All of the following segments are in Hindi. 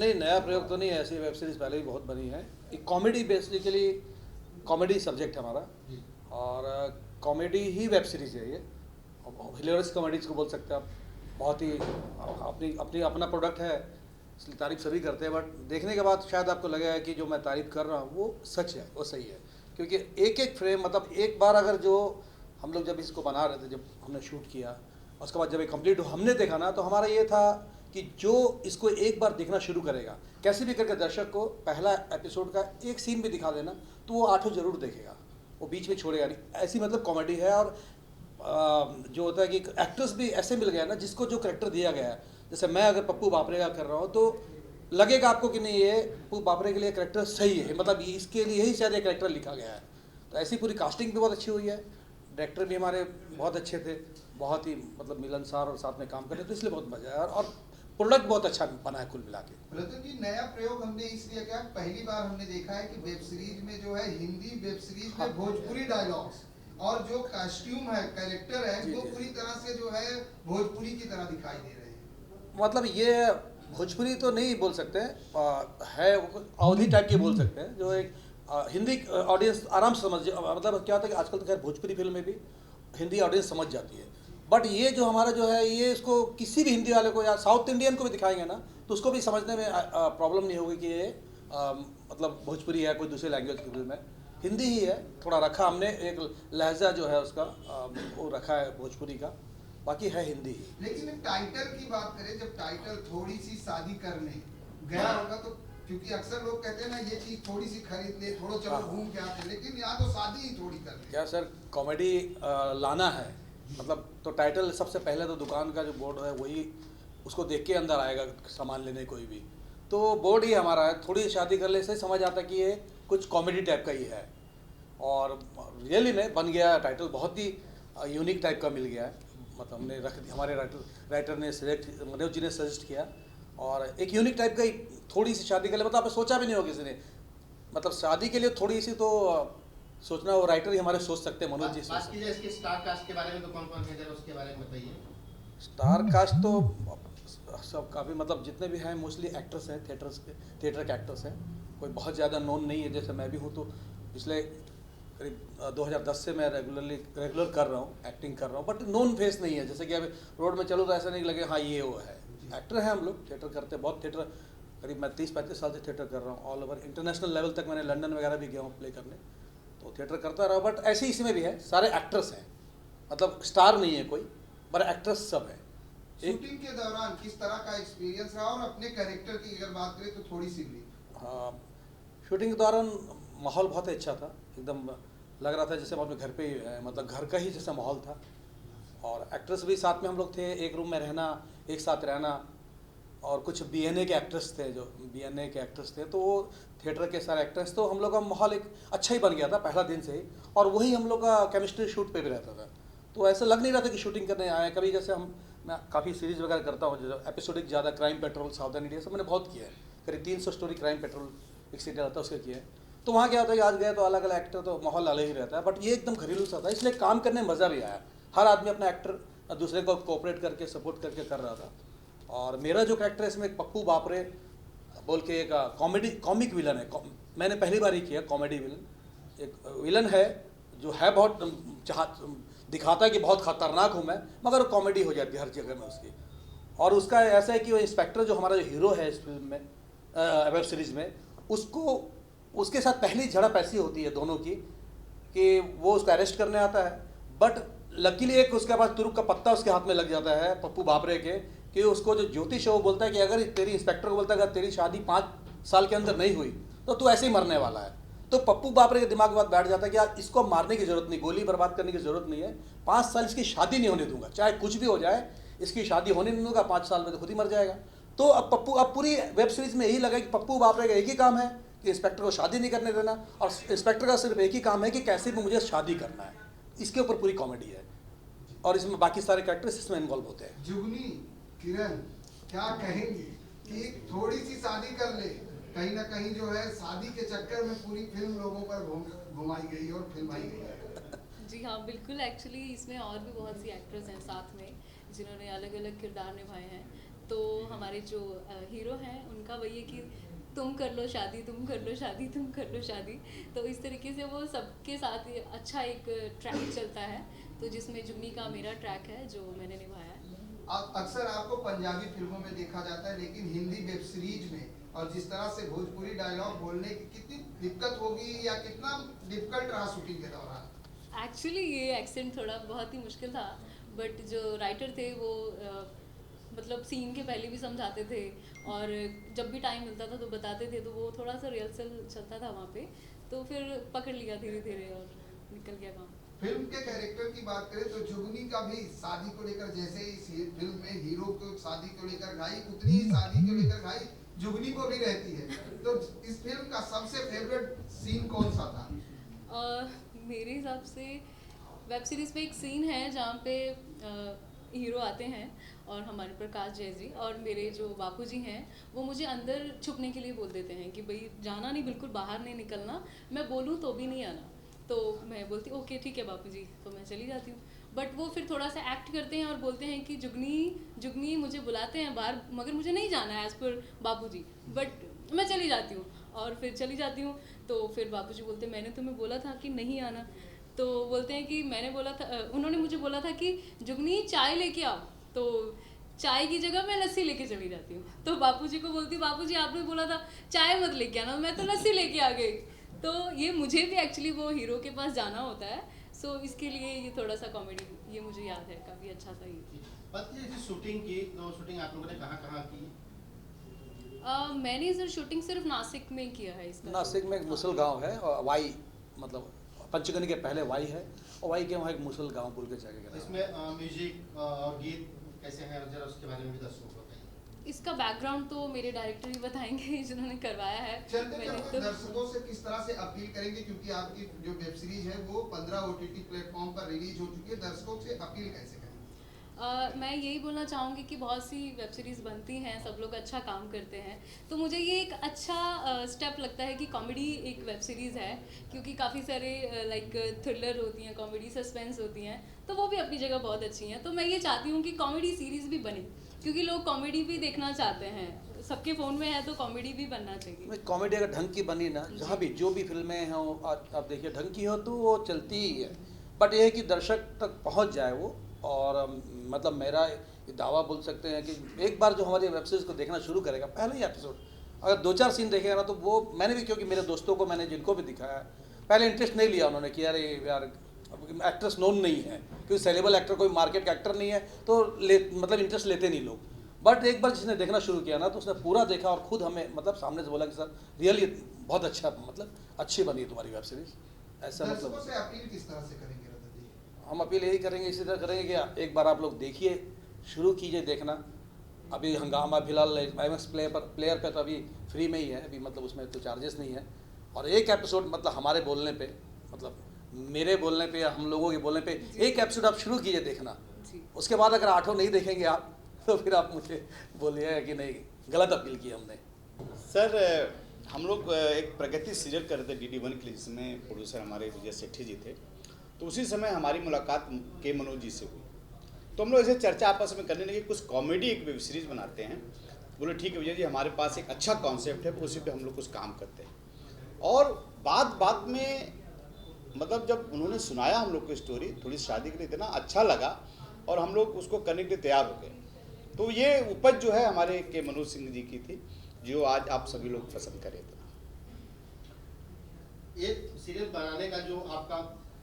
नहीं, नया प्रयोग तो नहीं है, ऐसी वेब सीरीज़ पहले ही बहुत बनी है। एक कॉमेडी, बेसिकली कॉमेडी सब्जेक्ट है हमारा, और कॉमेडी ही वेब सीरीज़ है ये। हिलेरियस कॉमेडीज़ को बोल सकते हैं आप। बहुत ही अपनी अपनी अपना प्रोडक्ट है, इसलिए तारीफ सभी करते हैं, बट देखने के बाद शायद आपको लगेगा कि जो मैं तारीफ कर रहा हूँ वो सच है, वो सही है। क्योंकि एक एक फ्रेम, मतलब एक बार अगर जो हम लोग जब इसको बना रहे थे, जब हमने शूट किया, उसके बाद जब ये कंप्लीट हमने देखा ना, तो हमारा ये था कि जो इसको एक बार देखना शुरू करेगा, कैसे भी करके दर्शक को पहला एपिसोड का एक सीन भी दिखा देना तो वो आठों जरूर देखेगा, वो बीच में छोड़ेगा नहीं। ऐसी मतलब कॉमेडी है। और जो होता है कि एक्टर्स भी ऐसे मिल गया ना, जिसको जो करेक्टर दिया गया है, जैसे मैं अगर पप्पू बापरे का कर रहा हूँ तो लगेगा आपको कि नहीं ये पप्पू बापरे के लिए करेक्टर सही है, मतलब इसके लिए ही शायद ये करेक्टर लिखा गया है। तो ऐसी पूरी कास्टिंग भी बहुत अच्छी हुई है, डायरेक्टर भी हमारे बहुत अच्छे थे, बहुत ही मतलब मिलनसार और साथ में काम करते, तो इसलिए बहुत मजा आया। और प्रोडक्ट बहुत अच्छा बना है कुल मिला के। रतन जी, नया प्रयोग हमने इसलिए किया, पहली बार हमने देखा है कि वेब सीरीज में जो है हिंदी वेब सीरीज में भोजपुरी डायलॉग्स और जो कॉस्ट्यूम है, कैरेक्टर है, वो पूरी तरह से जो है भोजपुरी की तरह दिखाई दे रहे हैं। मतलब ये भोजपुरी तो नहीं बोल सकते है, अवधी टाइप की बोल सकते हैं, जो एक हिंदी ऑडियंस आराम से समझ, मतलब क्या होता है कि आजकल तो खैर भोजपुरी फिल्म में भी हिंदी ऑडियंस समझ जाती है, बट ये जो हमारा जो है ये इसको किसी भी हिंदी वाले को या साउथ इंडियन को भी दिखाएंगे ना तो उसको भी समझने में प्रॉब्लम नहीं होगी कि ये मतलब भोजपुरी है, कोई दूसरे लैंग्वेज की फिल्म है। हिंदी ही है, थोड़ा रखा हमने, एक लहजा जो है उसका वो रखा है भोजपुरी का, बाकी है हिंदी ही। लेकिन टाइटल की बात करें, जब टाइटल थोड़ी सी शादी करने गया होगा तो, क्योंकि अक्सर लोग कहते हैं ना ये चीज थोड़ी सी खरीद ले, थोड़ा चलो घूम के आते, लेकिन यहाँ तो शादी ही थोड़ी कर ले। क्या सर, कॉमेडी लाना है मतलब, तो टाइटल सबसे पहले तो दुकान का जो बोर्ड है वही, उसको देख के अंदर आएगा सामान लेने कोई भी, तो बोर्ड ही हमारा है। थोड़ी शादी कर ले से समझ आता कि ये कुछ कॉमेडी टाइप का ही है, और रियली में बन गया टाइटल, बहुत ही यूनिक टाइप का मिल गया है। मतलब हमने रख दिया, हमारे राइटर ने सिलेक्ट, मनोज जी ने सजेस्ट किया, और एक यूनिक टाइप का ही, थोड़ी सी शादी के लिए, मतलब आपने सोचा भी नहीं होगा किसी ने, मतलब शादी के लिए थोड़ी सी तो सोचना वो राइटर ही हमारे सोच सकते हैं, मनोज जी। बात कीजिए इसके स्टार कास्ट के बारे में, तो कौन कौन है जरा उसके बारे में बताइए। स्टार कास्ट तो सब काफ़ी, मतलब जितने भी हैं मोस्टली एक्टर्स हैं, थिएटर के एक्टर्स हैं, कोई बहुत ज़्यादा नोन नहीं है। जैसे मैं भी हूँ तो पिछले करीब 2010 से मैं रेगुलर कर रहा हूँ, एक्टिंग कर रहा हूँ, बट नोन फेस नहीं है। जैसे कि अभी रोड में चलो तो ऐसा नहीं लगे हाँ ये वो है। एक्टर हैं हम लोग, थिएटर करते हैं, बहुत थिएटर, करीब मैं 30-35 साल से थिएटर कर रहा हूँ, ऑल ओवर इंटरनेशनल लेवल तक मैंने लंदन वगैरह भी गया हूँ प्ले करने, तो थिएटर करता रहा। बट ऐसे ही इसमें भी है, सारे एक्टर्स हैं, मतलब स्टार नहीं है कोई, पर एक्टर्स सब हैं। शूटिंग के दौरान किस तरह का एक्सपीरियंस रहा, और अपने कैरेक्टर की अगर बात करें तो थोड़ी सी भी। हाँ, शूटिंग के दौरान माहौल बहुत ही अच्छा था, एकदम लग रहा था जैसे हम अपने घर पे ही है, मतलब घर का ही जैसा माहौल था। और एक्टर्स भी साथ में हम लोग थे, एक रूम में रहना, एक साथ रहना। और कुछ बीएनए के एक्टर्स थे, जो बीएनए के एक्टर्स थे, तो वो थिएटर के सारे एक्टर्स, तो हम लोग का माहौल एक अच्छा ही बन गया था पहला दिन से ही, और वही हम लोग का केमिस्ट्री शूट पे भी रहता था। तो ऐसा लग नहीं रहा था कि शूटिंग करने आए। कभी जैसे मैं काफ़ी सीरीज़ वगैरह करता हूँ, जो एपिसोडिक ज़्यादा, क्राइम पेट्रोल, सावधान इंडिया, सब मैंने बहुत किया है, करीब 300 स्टोरी क्राइम पेट्रोल एक सीरियल आता है उसका किया है। तो वहाँ क्या होता है कि आज गए तो अलग अलग एक्टर, तो माहौल अलग ही रहता है, बट ये एकदम घरेलू सा था, इसलिए काम करने में मज़ा भी आया। हर आदमी अपना एक्टर दूसरे को कोऑपरेट करके सपोर्ट करके कर रहा था। और मेरा जो कैरेक्टर है इसमें एक पप्पू बापरे बोल के एक कॉमिक विलन है, मैंने पहली बार ही किया कॉमेडी विलन। एक विलन है जो है बहुत दिखाता है कि बहुत खतरनाक हूँ मैं, मगर कॉमेडी हो जाती है हर जगह में उसकी। और उसका ऐसा है कि वो इंस्पेक्टर जो हमारा जो हीरो है इस फिल्म में, वेब सीरीज़ में, उसको उसके साथ पहली झड़प ऐसी होती है दोनों की कि वो उसको अरेस्ट करने आता है, बट लकीली एक उसके पास तुरुक का पत्ता उसके हाथ में लग जाता है पप्पू बापरे के, कि उसको जो ज्योतिष है वो बोलता है कि अगर तेरी, इंस्पेक्टर को बोलता है अगर तेरी शादी 5 साल के अंदर नहीं हुई तो तू ऐसे ही मरने वाला है। तो पप्पू बापरे के दिमाग में बात बैठ जाता है कि यार इसको मारने की जरूरत नहीं, गोली बर्बाद करने की जरूरत नहीं है, 5 साल इसकी शादी नहीं होने दूंगा, चाहे कुछ भी हो जाए इसकी शादी होने नहीं दूंगा, 5 साल में तो खुद ही मर जाएगा। तो अब पूरी वेब सीरीज में यही लगा कि पप्पू बापरे का एक ही काम है कि इंस्पेक्टर को शादी नहीं करने देना, और इंस्पेक्टर का सिर्फ एक ही काम है कि कैसे भी मुझे शादी करना है। इसके ऊपर पूरी कॉमेडी है, और इसमें बाकी सारे कैरेक्टर्स इसमें इन्वॉल्व होते हैं। जुगनी, किरण, क्या कहेंगे कि थोड़ी सी शादी कर ले, कहीं ना कहीं जो है शादी के चक्कर में पूरी फिल्म लोगों पर घुमाई गई और फिल्माई गई है। जी हाँ, बिल्कुल। एक्चुअली इसमें और भी बहुत सी एक्ट्रेस हैं साथ में जिन्होंने अलग अलग किरदार निभाए हैं, तो हमारे जो हीरो हैं उनका वही है कि तुम कर लो शादी, तुम कर लो शादी, तुम कर लो शादी। तो इस तरीके से वो सबके साथ अच्छा एक ट्रैक चलता है, तो जिसमें जुगनी का मेरा ट्रैक है जो मैंने निभाया है। अक्सर आपको पंजाबी फिल्मों में देखा जाता है, लेकिन हिंदी वेब सीरीज में और जिस तरह से भोजपुरी डायलॉग बोलने की कितनी दिक्कत होगी या कितना डिफिकल्ट रहा शूटिंग के दौरान? एक्चुअली ये एक्सेंट थोड़ा बहुत ही मुश्किल था, बट जो राइटर थे वो मतलब सीन के पहले भी समझाते थे और जब भी टाइम मिलता था तो बताते थे, तो वो थोड़ा सा रिहर्सल चलता था वहाँ पे, तो फिर पकड़ लिया धीरे धीरे और निकल गया काम। फिल्म के कैरेक्टर की बात करें तो जुगनी का भी शादी को लेकर, जैसे इस फिल्म में हीरो को शादी को लेकर घाई, उतनी ही शादी को लेकर घाई जुगनी को भी रहती है। तो इस फिल्म का सबसे फेवरेट सीन कौन सा था? मेरे हिसाब से वेब सीरीज़ में एक सीन है जहाँ पे हीरो आते हैं और हमारे प्रकाश जय जी और मेरे जो बापूजी हैं वो मुझे अंदर छुपने के लिए बोल देते हैं कि भाई जाना नहीं, बिल्कुल बाहर नहीं निकलना, मैं बोलूँ तो भी नहीं आना। तो मैं बोलती ओके ठीक है बापूजी, तो मैं चली जाती हूँ। बट वो फिर थोड़ा सा एक्ट करते हैं और बोलते हैं कि जुगनी जुगनी मुझे बुलाते हैं बाहर, मगर मुझे नहीं जाना है एज़ पर बापूजी, बट मैं चली जाती हूँ। और फिर चली जाती हूँ तो फिर बापूजी बोलते हैं मैंने तुम्हें बोला था कि नहीं आना। तो बोलते हैं कि मैंने बोला था, उन्होंने मुझे बोला था कि जुगनी चाय लेके आओ, तो चाय की जगह मैं लस्सी लेके चली जाती हूँ। तो बापूजी को बोलती बापूजी आपने बोला था चाय मत लेके आना, मैं तो लस्सी लेके आ गई। तो ये मुझे भी एक्चुअली वो हीरो के पास जाना होता है, सो इसके लिए ये थोड़ा सा कॉमेडी ये मुझे याद है, काफ़ी अच्छा था ये। पत्नी शूटिंग की तो शूटिंग आप लोगों ने कहाँ की? मैंने सर शूटिंग सिर्फ नासिक में किया है इसका। नासिक में एक मुसल गांव है और वाई मतलब पंचगनी के पहले वाई है और वाई के वहाँ एक मुसल गांव बोल के जगह। इसमें म्यूजिक और गीत कैसे हैं, जरा उसके बारे में भी दर्शकों को बताइए। इसका बैकग्राउंड तो मेरे डायरेक्टर ही बताएंगे जिन्होंने करवाया है। मैंने तो दर्शकों से किस तरह से अपील करेंगे, क्योंकि आपकी जो वेब सीरीज है वो 15 OTT प्लेटफॉर्म पर रिलीज हो चुकी है, दर्शकों से अपील कैसे करेंगे? मैं यही बोलना चाहूँगी कि बहुत सी वेब सीरीज़ बनती हैं, सब लोग अच्छा काम करते हैं, तो मुझे ये एक अच्छा स्टेप लगता है कि कॉमेडी एक वेब सीरीज़ है, क्योंकि काफ़ी सारे लाइक थ्रिलर होती हैं, कॉमेडी सस्पेंस होती हैं, तो वो भी अपनी जगह बहुत अच्छी हैं। तो मैं ये चाहती हूँ कि कॉमेडी सीरीज़ भी बने, क्योंकि लोग कॉमेडी भी देखना चाहते हैं, सबके फ़ोन में है तो कॉमेडी भी बनना चाहिए। कॉमेडी अगर ढंग की बनी ना, जहाँ भी जो भी फिल्में हों आप देखिए ढंग की हो तो वो चलती ही है, बट ये है कि दर्शक तक पहुँच जाए वो। और मतलब मेरा दावा बोल सकते हैं कि एक बार जो हमारी वेब सीरीज़ को देखना शुरू करेगा, पहले ही एपिसोड अगर 2-4 सीन देखेगा ना, तो वो मैंने भी, क्योंकि मेरे दोस्तों को मैंने जिनको भी दिखाया पहले इंटरेस्ट नहीं लिया उन्होंने कि यार एक्ट्रेस नोन नहीं है, क्योंकि सेलेबल एक्टर कोई मार्केट का एक्टर नहीं है, तो मतलब इंटरेस्ट लेते नहीं लोग। बट एक बार जिसने देखना शुरू किया ना तो उसने पूरा देखा और खुद हमें मतलब सामने से बोला कि सर रियली बहुत अच्छा, मतलब अच्छी बनी है तुम्हारी वेब सीरीज़। ऐसा मतलब से अपील किस तरह से करेंगे रतन जी? हम अपील यही करेंगे, इसी तरह करेंगे कि एक बार आप लोग देखिए, शुरू कीजिए देखना। अभी हंगामा फिलहाल IMAX प्लेयर पे तो अभी फ्री में ही है अभी, मतलब उसमें तो चार्जेस नहीं है। और एक एपिसोड मतलब हमारे बोलने पे, मतलब मेरे बोलने पे या हम लोगों के बोलने पे एक एपिसोड आप शुरू कीजिए देखना। उसके बाद अगर 8 नहीं देखेंगे आप तो फिर आप मुझे बोलिएगा कि नहीं गलत अपील की हमने। सर हम लोग एक प्रगति सीरियल कर रहे थे DD1 के लिए, जिसमें प्रोड्यूसर हमारे विजय सेठी जी थे। तो उसी समय हमारी मुलाकात के मनोज जी से हुई, तो हम लोग ऐसे चर्चा आपस में करने लगे कुछ कॉमेडी एक वेब सीरीज़ बनाते हैं। बोले ठीक है विजय जी, हमारे पास एक अच्छा कॉन्सेप्ट है, उसी पे हम लोग कुछ काम करते हैं। और बाद में मतलब जब उन्होंने सुनाया हम लोग को स्टोरी, थोड़ी शादी के लिए इतना अच्छा लगा और हम लोग उसको करने के लिए तैयार हो गए। तो ये उपज जो है हमारे के मनोज सिंह जी की थी, जो आज आप सभी लोग पसंद करें। ये सीरियल बनाने का जो आपका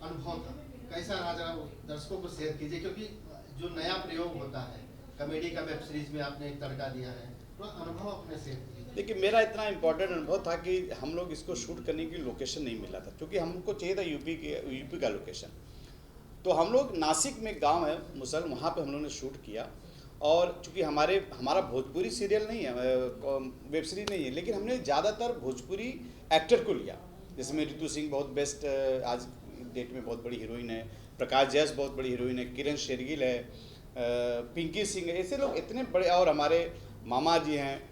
अनुभव था कैसा रहा, जरा दर्शकों को शेयर कीजिए, क्योंकि जो नया प्रयोग होता है कॉमेडी का वेब सीरीज में आपने एक तड़का दिया है, तो अनुभव अपने शेयर कीजिए। देखिए मेरा इतना इम्पोर्टेंट अनुभव था कि हम लोग इसको शूट करने की लोकेशन नहीं मिला था, क्योंकि हमको चाहिए था यूपी का लोकेशन। तो हम लोग नासिक में गांव है मुसल, वहाँ पे हम लोगों ने शूट किया। और चूँकि हमारा भोजपुरी सीरियल नहीं है, वेब सीरीज नहीं है, लेकिन हमने ज़्यादातर भोजपुरी एक्टर को लिया, जिसमें रितु सिंह बहुत बेस्ट आज डेट में बहुत बड़ी हीरोइन है, प्रकाश जैस बहुत बड़ी हीरोइन है, किरण शेरगिल है, पिंकी सिंह है, ऐसे लोग इतने बड़े, और हमारे मामा जी हैं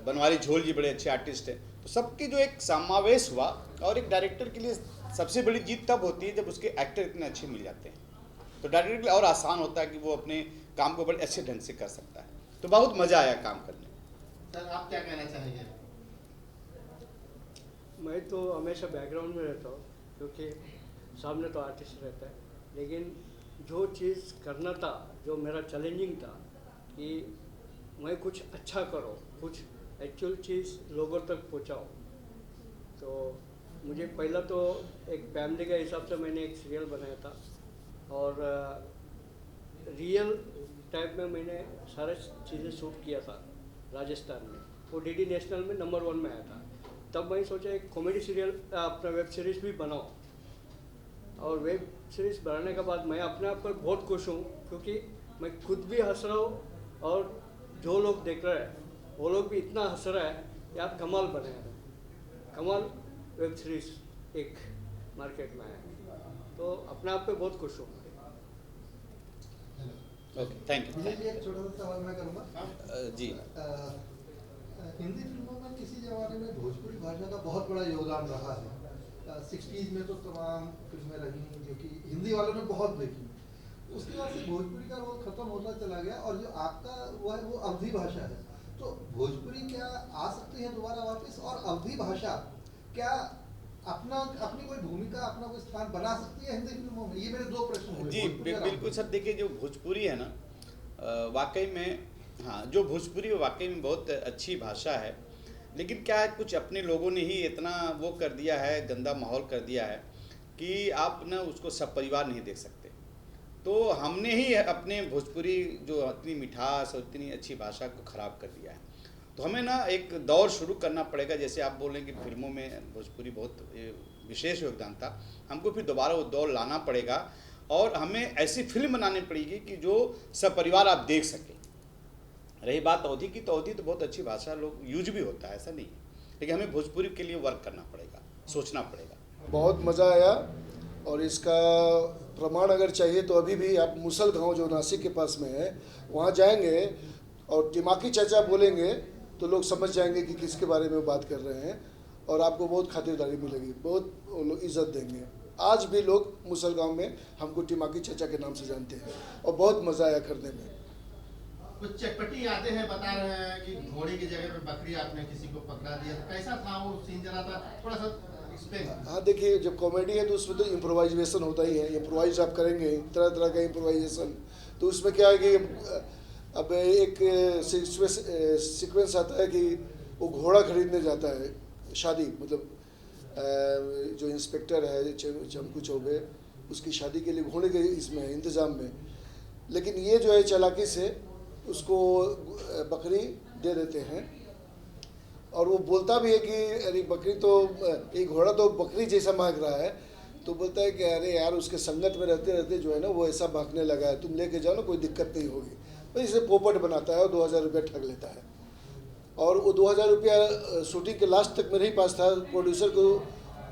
बनवारी झोल जी बड़े अच्छे आर्टिस्ट हैं। तो सबकी जो एक समावेश हुआ, और एक डायरेक्टर के लिए सबसे बड़ी जीत तब होती है जब उसके एक्टर इतने अच्छे मिल जाते हैं। तो डायरेक्टर के लिए और आसान होता है कि वो अपने काम को बड़े अच्छे ढंग से कर सकता है। तो बहुत मज़ा आया काम करने में। सर आप क्या कहना चाहेंगे? मैं तो हमेशा बैकग्राउंड में रहता हूँ, क्योंकि सामने तो आर्टिस्ट रहता है, लेकिन जो चीज़ करना था, जो मेरा चैलेंजिंग था कि मैं कुछ अच्छा करूँ, कुछ एक्चुअल चीज़ लोगों तक पहुँचाऊँ। तो मुझे पहला तो एक फैमिली के हिसाब से मैंने एक सीरियल बनाया था, और रियल टाइप में मैंने सारे चीज़ें शूट किया था राजस्थान में। वो डीडी नेशनल में नंबर 1 में आया था। तब मैं सोचा एक कॉमेडी सीरियल अपना वेब सीरीज़ भी बनाऊँ, और वेब सीरीज़ बनाने के बाद मैं अपने आप पर बहुत खुश हूँ, क्योंकि मैं खुद भी हंस रहा हूँ और जो लोग देख रहे हैं वो लोग भी इतना हंस रहा है कि आप कमाल बने हैं। कमाल वेब सीरीज़ एक मार्केट में है, तो अपने आप पे बहुत खुश हूँ। Okay, thank you. मुझे भी एक छोटा सा सवाल मैं करूँगा। जी, हिंदी फिल्मों में किसी जमाने में भोजपुरी भाषा का बहुत बड़ा योगदान रहा है। 60s में तो तमाम फिल्में रही जो कि हिंदी वालों ने बहुत देखी। उसके बाद से भोजपुरी का रोल खत्म होता चला गया, और जो आपका वो है वो अवधी भाषा है। तो भोजपुरी क्या आ सकती है दोबारा वापस, और अवधी भाषा क्या अपनी कोई भूमिका, अपना कोई स्थान बना सकती है हिंदी फिल्मों में? ये मेरे 2 प्रश्न हुए। जी बिल्कुल सर। देखिए जो भोजपुरी है ना, वाकई में हाँ, जो भोजपुरी वाकई में बहुत अच्छी भाषा है, लेकिन क्या है कुछ अपने लोगों ने ही इतना वो कर दिया है, गंदा माहौल कर दिया है कि आप ना उसको सब परिवार नहीं देख सकते। तो हमने ही अपने भोजपुरी जो इतनी मिठास और इतनी अच्छी भाषा को ख़राब कर दिया है। तो हमें ना एक दौर शुरू करना पड़ेगा। जैसे आप बोलें कि फिल्मों में भोजपुरी बहुत विशेष योगदान था, हमको फिर दोबारा वो दौर लाना पड़ेगा, और हमें ऐसी फिल्म बनानी पड़ेगी कि जो सब परिवार आप देख सकें। रही बात अवधी की, तो अवधी तो बहुत अच्छी भाषा लोग यूज भी होता है, ऐसा नहीं है, लेकिन हमें भोजपुरी के लिए वर्क करना पड़ेगा, सोचना पड़ेगा। बहुत मज़ा आया, और इसका प्रमाण अगर चाहिए तो अभी भी आप मुसल गांव जो नासिक के पास में है वहाँ जाएंगे और टिमाकी चाचा बोलेंगे तो लोग समझ जाएंगे कि किसके बारे में बात कर रहे हैं, और आपको बहुत खातिरदारी मिलेगी, बहुत लोग इज्जत देंगे। आज भी लोग मुसल गांव में हमको टिमाकी चाचा के नाम से जानते हैं, और बहुत मज़ा आया करने में। कुछ चटपटी यादें हैं, बता रहे हैं कि घोड़े की जगह पे बकरी आपने किसी को पकड़ा दिया, तो कैसा था वो सीन? जरा था थोड़ा सा एक्सप्लेन। हाँ देखिए, जब कॉमेडी है तो उसमें तो इम्प्रोवाइजेशन होता ही है। इम्प्रोवाइज आप करेंगे, तरह तरह का इम्प्रोवाइजेशन। तो उसमें क्या है कि अब एक सीक्वेंस आता है कि वो घोड़ा खरीदने जाता है, शादी मतलब जो इंस्पेक्टर है चमकू चौबे, उसकी शादी के लिए घोड़े के इसमें इंतज़ाम में, लेकिन ये जो है चालाकी से उसको बकरी दे देते हैं, और वो बोलता भी है कि अरे बकरी तो, एक घोड़ा तो बकरी जैसा भाग रहा है। तो बोलता है कि अरे यार उसके संगत में रहते रहते जो है ना वो ऐसा भागने लगा है, तुम लेके जाओ ना, कोई दिक्कत नहीं होगी। तो इसे पोपट बनाता है और 2000 रुपया ठग लेता है, और वो 2000 रुपया शूटिंग के लास्ट तक मेरे ही पास था। प्रोड्यूसर को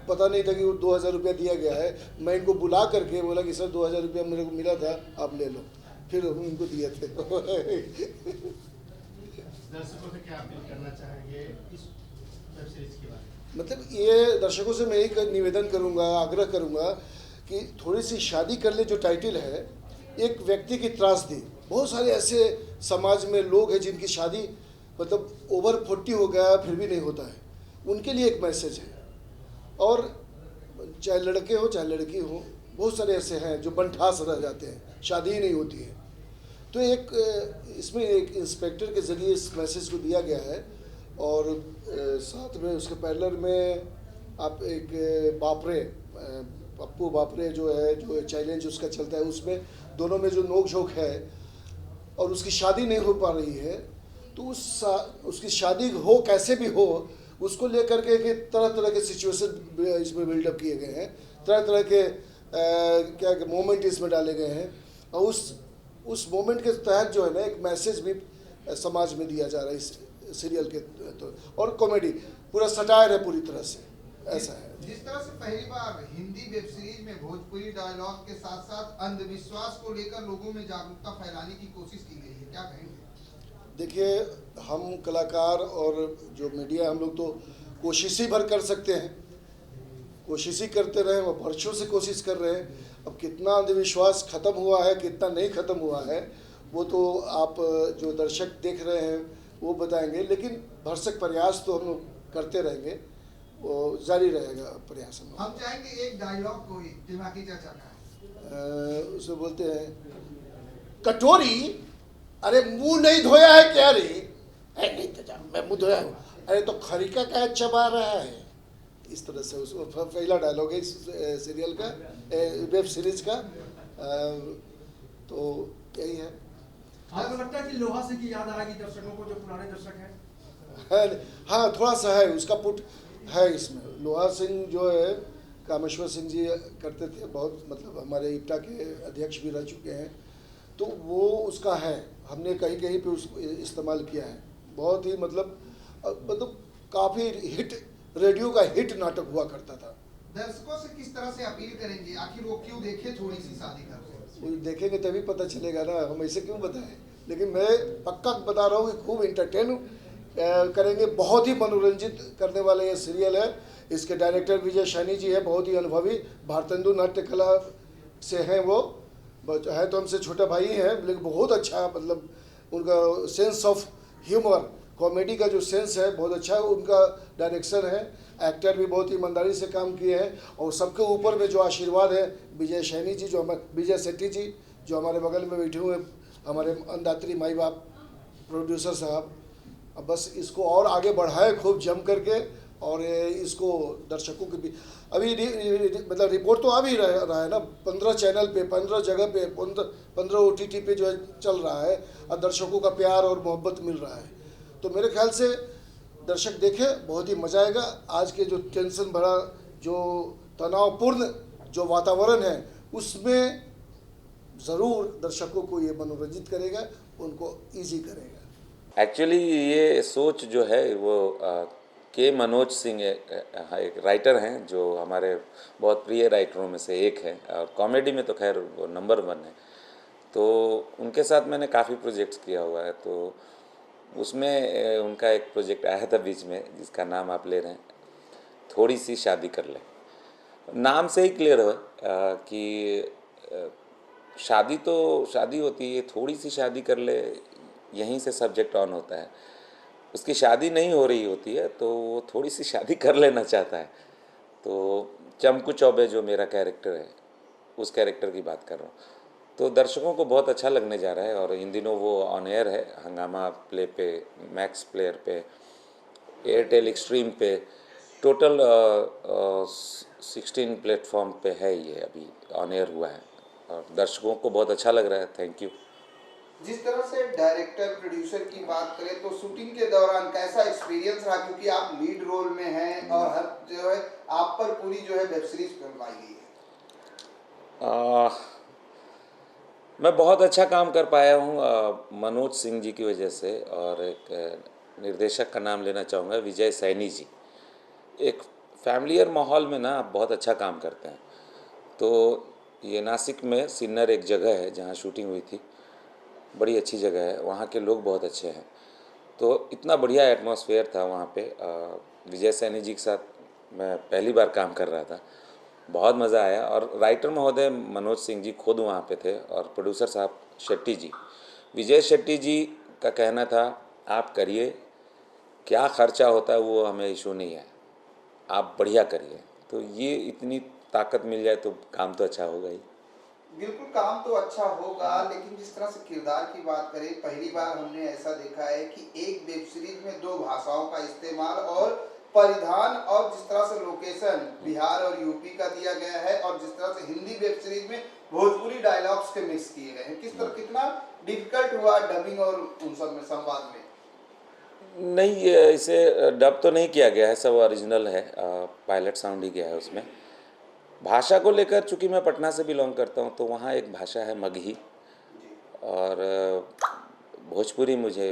पता नहीं था कि वो 2000 रुपया दिया गया है। मैं इनको बुला करके बोला कि सर 2000 रुपया मेरे को मिला था, आप ले लो, फिर हम इनको दिए थे। दर्शकों से क्या अपील करना चाहेंगे इस वेब सीरीज के बारे में? मतलब ये दर्शकों से मैं यही निवेदन करूंगा, आग्रह करूंगा कि थोड़ी सी शादी कर ले जो टाइटल है, एक व्यक्ति की त्रासदी। बहुत सारे ऐसे समाज में लोग हैं जिनकी शादी मतलब ओवर 40 हो गया फिर भी नहीं होता है, उनके लिए एक मैसेज है। और चाहे लड़के हो चाहे लड़की हो, बहुत सारे ऐसे हैं जो बनठास रह जाते हैं, शादी ही नहीं होती है। तो एक इसमें एक इंस्पेक्टर के ज़रिए इस मैसेज को दिया गया है, और साथ में उसके पैरेलल में आप एक बापरे, पप्पू बापरे जो है, जो चैलेंज उसका चलता है, उसमें दोनों में जो नोक झोंक है, और उसकी शादी नहीं हो पा रही है, तो उसकी शादी हो कैसे भी हो, उसको लेकर के तरह तरह के सिचुएशन इसमें बिल्डअप किए गए हैं, तरह तरह के क्या मोमेंट इसमें डाले गए हैं, और उस मोमेंट के तहत जो है ना एक मैसेज भी समाज में दिया जा रहा है इस सीरियल के तो। और कॉमेडी पूरा सटायर है पूरी तरह से, ऐसा है। जिस तरह से पहली बार हिंदी वेब सीरीज में भोजपुरी डायलॉग के साथ साथ अंधविश्वास को लेकर लोगों में जागरूकता फैलाने की कोशिश की गई है, क्या कहेंगे? देखिए, हम कलाकार और जो मीडिया, हम लोग तो कोशिश ही भर कर सकते हैं, कोशिश ही करते रहे, वो वर्षों से कोशिश कर रहे हैं। अब कितना अंधविश्वास ख़त्म हुआ है, कितना नहीं ख़त्म हुआ है, वो तो आप जो दर्शक देख रहे हैं वो बताएंगे, लेकिन भरसक प्रयास तो हम लोग करते रहेंगे, वो जारी रहेगा प्रयास हम चाहेंगे एक डायलॉग कोई दिमागी चर्चा का। उसे बोलते हैं, कटोरी अरे मुंह नहीं धोया है क्या रे? नहीं तो मैं मुंह धोया हूँ। अरे तो खरीका क्या चबा रहा है? इस तरह से उसको पहला डायलॉग है इस सीरियल का, वेब सीरीज का। तो यही है। आपको लगता है कि लोहा सिंह की याद आएगी दर्शकों को, जो पुराने दर्शक हैं? हाँ, थोड़ा सा है, उसका पुट है इसमें। लोहा सिंह जो है कामेश्वर सिंह जी करते थे, बहुत मतलब हमारे इप्टा के अध्यक्ष भी रह चुके हैं, तो वो उसका है, हमने कहीं कहीं पे उसको इस्तेमाल किया है। बहुत ही मतलब काफ़ी हिट, रेडियो का हिट नाटक हुआ करता था। दर्शकों से किस तरह से अपील करेंगे, आखिर वो क्यों देखे थोड़ी सी शादी कर? वो देखेंगे तभी पता चलेगा ना, हम ऐसे क्यों बताएं। लेकिन मैं पक्का बता रहा हूँ कि खूब इंटरटेन करेंगे, बहुत ही मनोरंजित करने वाला ये सीरियल है। इसके डायरेक्टर विजय सैनी जी है, बहुत ही अनुभवी, भारतेंदु नाट्य कला से हैं। वो है तो हमसे छोटे भाई हैं, लेकिन बहुत अच्छा, मतलब उनका सेंस ऑफ ह्यूमर, कॉमेडी का जो सेंस है बहुत अच्छा है। उनका डायरेक्शन है, एक्टर भी बहुत ईमानदारी से काम किए हैं। और सबके ऊपर में जो आशीर्वाद है विजय सैनी जी, जो हमारे विजय सेट्टी जी जो हमारे बगल में बैठे हुए, हमारे अन्नदात्री माई बाप प्रोड्यूसर साहब। अब बस इसको और आगे बढ़ाए खूब जम करके, और इसको दर्शकों के भी अभी मतलब रिपोर्ट तो आ भी रहा है ना, 15 चैनल पे, 15 जगह पे, 15 OTT पे जो है चल रहा है, और दर्शकों का प्यार और मोहब्बत मिल रहा है। तो मेरे ख्याल से दर्शक देखे, बहुत ही मजा आएगा। आज के जो टेंशन भरा, जो तनावपूर्ण जो वातावरण है, उसमें ज़रूर दर्शकों को ये मनोरंजित करेगा, उनको इजी करेगा। एक्चुअली ये सोच जो है वो के मनोज सिंह एक राइटर हैं, जो हमारे बहुत प्रिय राइटरों में से एक है, और कॉमेडी में तो खैर वो नंबर 1 है। तो उनके साथ मैंने काफ़ी प्रोजेक्ट्स किया हुआ है, तो उसमें उनका एक प्रोजेक्ट आया था बीच में, जिसका नाम आप ले रहे हैं, थोड़ी सी शादी कर ले। नाम से ही क्लियर हो कि शादी तो शादी होती है, थोड़ी सी शादी कर ले, यहीं से सब्जेक्ट ऑन होता है। उसकी शादी नहीं हो रही होती है, तो वो थोड़ी सी शादी कर लेना चाहता है। तो चमकू चौबे जो मेरा कैरेक्टर है, उस कैरेक्टर की बात कर रहा हूँ। तो दर्शकों को बहुत अच्छा लगने जा रहा है, और इन दिनों वो ऑन एयर है, हंगामा प्ले पे, मैक्स प्लेयर पे, एयरटेल एक्सट्रीम पे, टोटल 16 प्लेटफॉर्म पे है ये, अभी ऑन एयर हुआ है, और दर्शकों को बहुत अच्छा लग रहा है। Thank you. जिस तरह से डायरेक्टर प्रोड्यूसर की बात करें, तो शूटिंग के दौरान कैसा एक्सपीरियंस रहा, क्योंकि आप लीड रोल में हैं और हर जो है आप पर पूरी जो है वेब सीरीज फिल्माई गई है? मैं बहुत अच्छा काम कर पाया हूँ मनोज सिंह जी की वजह से, और एक निर्देशक का नाम लेना चाहूँगा, विजय सैनी जी। एक फैमिलियर माहौल में ना आप बहुत अच्छा काम करते हैं। तो ये नासिक में सिन्नर एक जगह है जहाँ शूटिंग हुई थी, बड़ी अच्छी जगह है, वहाँ के लोग बहुत अच्छे हैं। तो इतना बढ़िया एटमॉस्फेयर था वहाँ पे। विजय सैनी जी के साथ मैं पहली बार काम कर रहा था, बहुत मज़ा आया। और राइटर महोदय मनोज सिंह जी खुद वहाँ पे थे, और प्रोड्यूसर साहब शेट्टी जी, विजय शेट्टी जी का कहना था, आप करिए, क्या खर्चा होता है वो हमें इशू नहीं है, आप बढ़िया करिए। तो ये इतनी ताकत मिल जाए तो काम तो अच्छा होगा ही। बिल्कुल, काम तो अच्छा होगा, लेकिन जिस तरह से किरदार की बात करें, पहली बार हमने ऐसा देखा है कि एक वेब सीरीज में 2 भाषाओं का इस्तेमाल और परिधान, और जिस तरह से लोकेशन बिहार और यूपी का दिया गया है, और जिस तरह से हिंदी वेब सीरीज में भोजपुरी डायलॉग्स के मिक्स किए गए हैं, किस तरह कितना डिफिकल्ट हुआ डबिंग और उन सब में संवाद में? नहीं, इसे डब तो नहीं किया गया है, सब ओरिजिनल है, पायलट साउंड ही गया है उसमें। भाषा को लेकर, चूँकि मैं पटना से बिलोंग करता हूँ, तो वहाँ एक भाषा है मगही, और भोजपुरी मुझे